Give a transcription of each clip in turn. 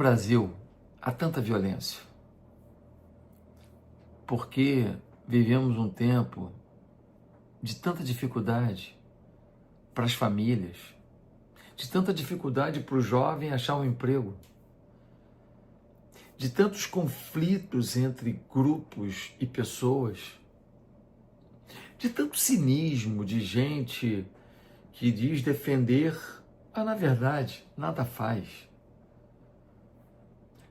Brasil há tanta violência? Porque vivemos um tempo de tanta dificuldade para as famílias, de tanta dificuldade para o jovem achar um emprego, de tantos conflitos entre grupos e pessoas, de tanto cinismo de gente que diz defender, mas na verdade nada faz,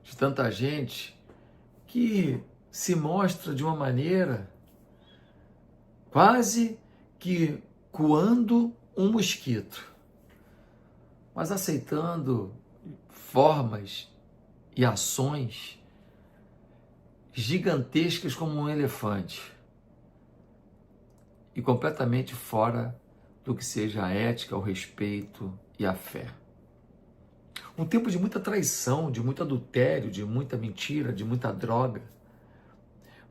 de tanta gente que se mostra de uma maneira quase que coando um mosquito, mas aceitando formas e ações gigantescas como um elefante e completamente fora do que seja a ética, o respeito e a fé. Um tempo de muita traição, de muito adultério, de muita mentira, de muita droga.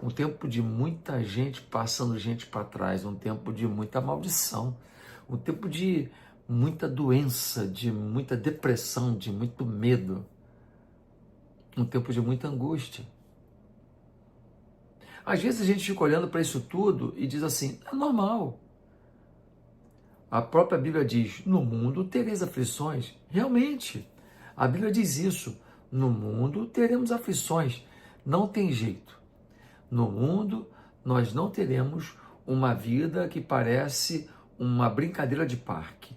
Um tempo de muita gente passando gente para trás, um tempo de muita maldição, um tempo de muita doença, de muita depressão, de muito medo, um tempo de muita angústia. Às vezes a gente fica olhando para isso tudo e diz assim, é normal. A própria Bíblia diz, no mundo tereis aflições. Realmente, a Bíblia diz isso, no mundo teremos aflições, não tem jeito. No mundo, nós não teremos uma vida que parece uma brincadeira de parque.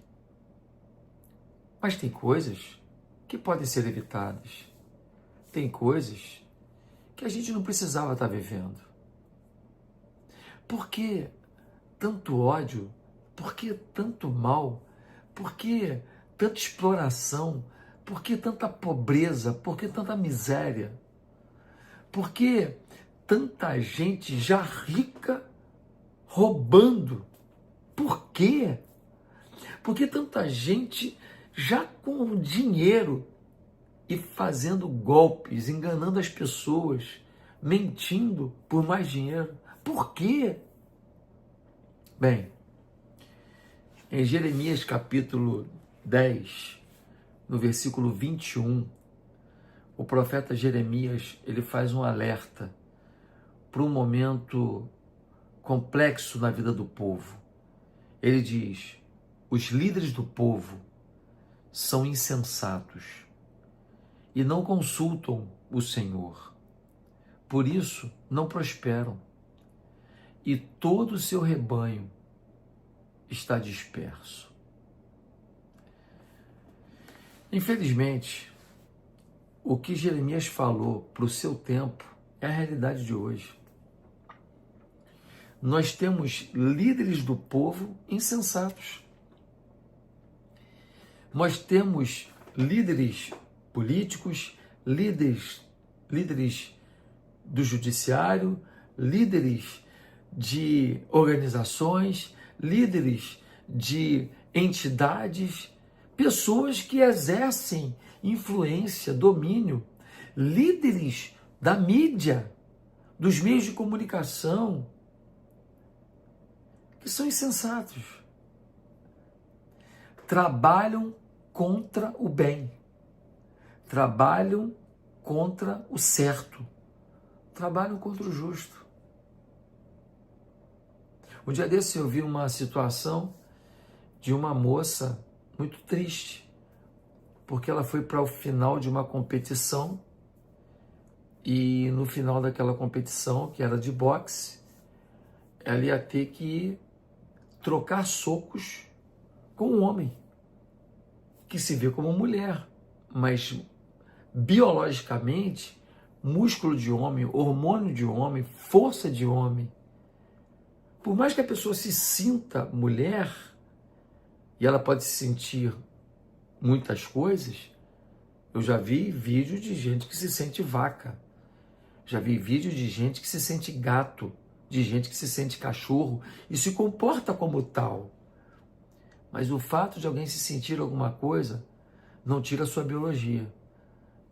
Mas tem coisas que podem ser evitadas. Tem coisas que a gente não precisava estar vivendo. Por que tanto ódio? Por que tanto mal? Por que tanta exploração? Por que tanta pobreza? Por que tanta miséria? Por que tanta gente já rica roubando? Por quê? Por que tanta gente já com dinheiro e fazendo golpes, enganando as pessoas, mentindo por mais dinheiro? Por quê? Bem, em Jeremias capítulo 10, no versículo 21, o profeta Jeremias, ele faz um alerta para um momento complexo na vida do povo. Ele diz, os líderes do povo são insensatos e não consultam o Senhor. Por isso, não prosperam e todo o seu rebanho está disperso. Infelizmente, o que Jeremias falou para o seu tempo é a realidade de hoje. Nós temos líderes do povo insensatos. Nós temos líderes políticos, líderes do judiciário, líderes de organizações, líderes de entidades, pessoas que exercem influência, domínio, líderes da mídia, dos meios de comunicação, que são insensatos. Trabalham contra o bem, trabalham contra o certo, trabalham contra o justo. Um dia desse eu vi uma situação de uma moça muito triste, porque ela foi para o final de uma competição e no final daquela competição, que era de boxe, ela ia ter que trocar socos com um homem que se vê como mulher, mas biologicamente, músculo de homem, hormônio de homem, força de homem. Por mais que a pessoa se sinta mulher, e ela pode se sentir muitas coisas, eu já vi vídeo de gente que se sente vaca, já vi vídeo de gente que se sente gato, de gente que se sente cachorro e se comporta como tal. Mas o fato de alguém se sentir alguma coisa não tira a sua biologia,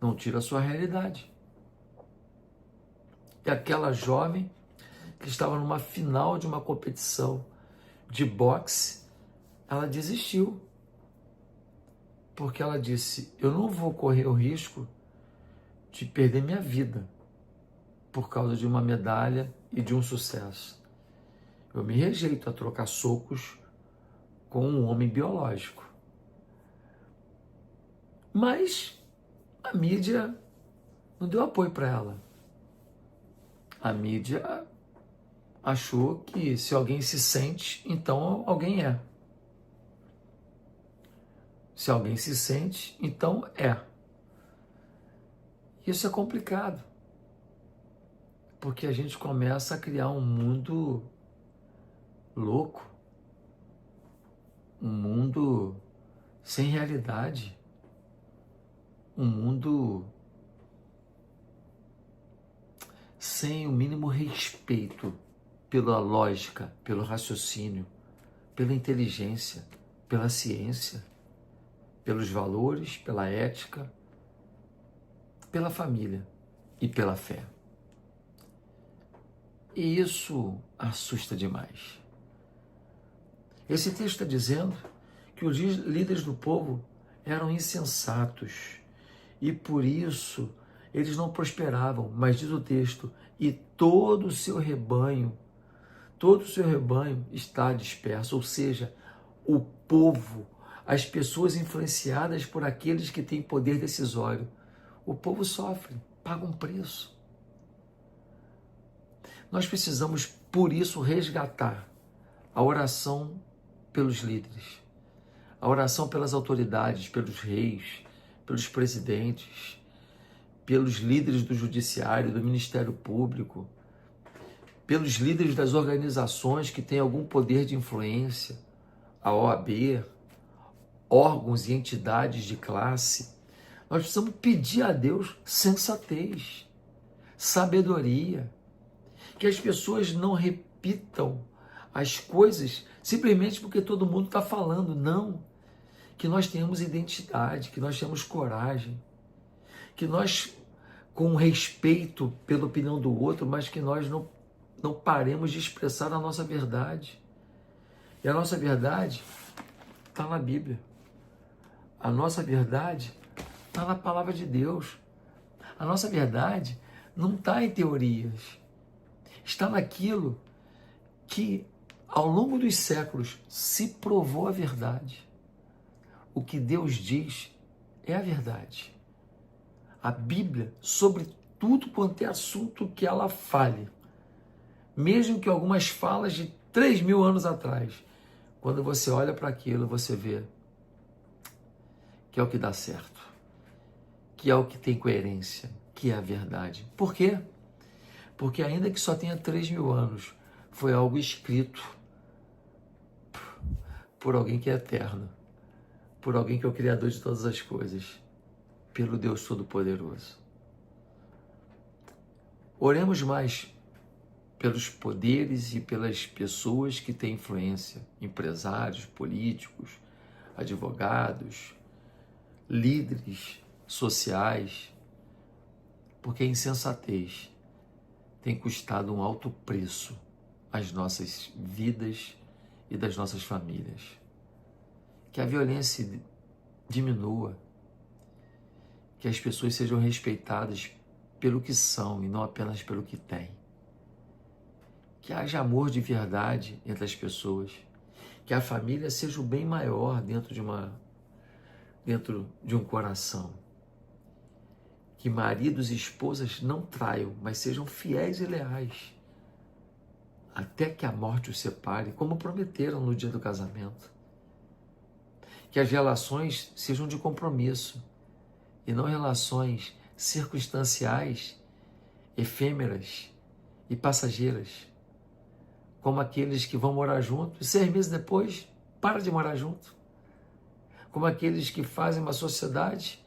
não tira a sua realidade. E aquela jovem que estava numa final de uma competição de boxe, ela desistiu. Porque ela disse, eu não vou correr o risco de perder minha vida por causa de uma medalha e de um sucesso. Eu me rejeito a trocar socos com um homem biológico. Mas a mídia não deu apoio para ela. A mídia achou que se alguém se sente, então alguém é. Se alguém se sente, então é. Isso é complicado, porque a gente começa a criar um mundo louco, um mundo sem realidade, um mundo sem o mínimo respeito pela lógica, pelo raciocínio, pela inteligência, pela ciência, pelos valores, pela ética, pela família e pela fé. E isso assusta demais. Esse texto está dizendo que os líderes do povo eram insensatos e por isso eles não prosperavam, mas diz o texto, e todo o seu rebanho está disperso, ou seja, o povo, as pessoas influenciadas por aqueles que têm poder decisório, o povo sofre, paga um preço. Nós precisamos, por isso, resgatar a oração pelos líderes, a oração pelas autoridades, pelos reis, pelos presidentes, pelos líderes do judiciário, do Ministério Público, pelos líderes das organizações que têm algum poder de influência, a OAB, órgãos e entidades de classe. Nós precisamos pedir a Deus sensatez, sabedoria, que as pessoas não repitam as coisas simplesmente porque todo mundo está falando, não. Que nós tenhamos identidade, que nós tenhamos coragem, que nós, com respeito pela opinião do outro, mas que nós não paremos de expressar a nossa verdade. E a nossa verdade está na Bíblia. A nossa verdade está na palavra de Deus. A nossa verdade não está em teorias. Está naquilo que, ao longo dos séculos, se provou a verdade. O que Deus diz é a verdade. A Bíblia, sobre tudo quanto é assunto que ela fale, mesmo que algumas falas de 3.000 anos atrás, quando você olha para aquilo, você vê que é o que dá certo, que é o que tem coerência, que é a verdade. Por quê? Porque ainda que só tenha 3.000 anos, foi algo escrito por alguém que é eterno, por alguém que é o Criador de todas as coisas, pelo Deus Todo-Poderoso. Oremos mais pelos poderes e pelas pessoas que têm influência, empresários, políticos, advogados, líderes sociais, porque a insensatez tem custado um alto preço às nossas vidas e das nossas famílias. Que a violência diminua, que as pessoas sejam respeitadas pelo que são e não apenas pelo que têm. Que haja amor de verdade entre as pessoas, que a família seja o bem maior dentro de um coração. Que maridos e esposas não traiam, mas sejam fiéis e leais, até que a morte os separe, como prometeram no dia do casamento. Que as relações sejam de compromisso, e não relações circunstanciais, efêmeras e passageiras, como aqueles que vão morar juntos e 6 meses depois para de morar junto, como aqueles que fazem uma sociedade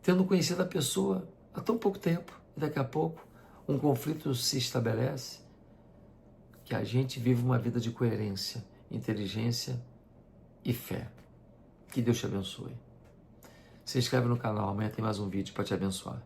tendo conhecido a pessoa há tão pouco tempo, e daqui a pouco um conflito se estabelece. Que a gente vive uma vida de coerência, inteligência e fé. Que Deus te abençoe. Se inscreve no canal, amanhã tem mais um vídeo para te abençoar.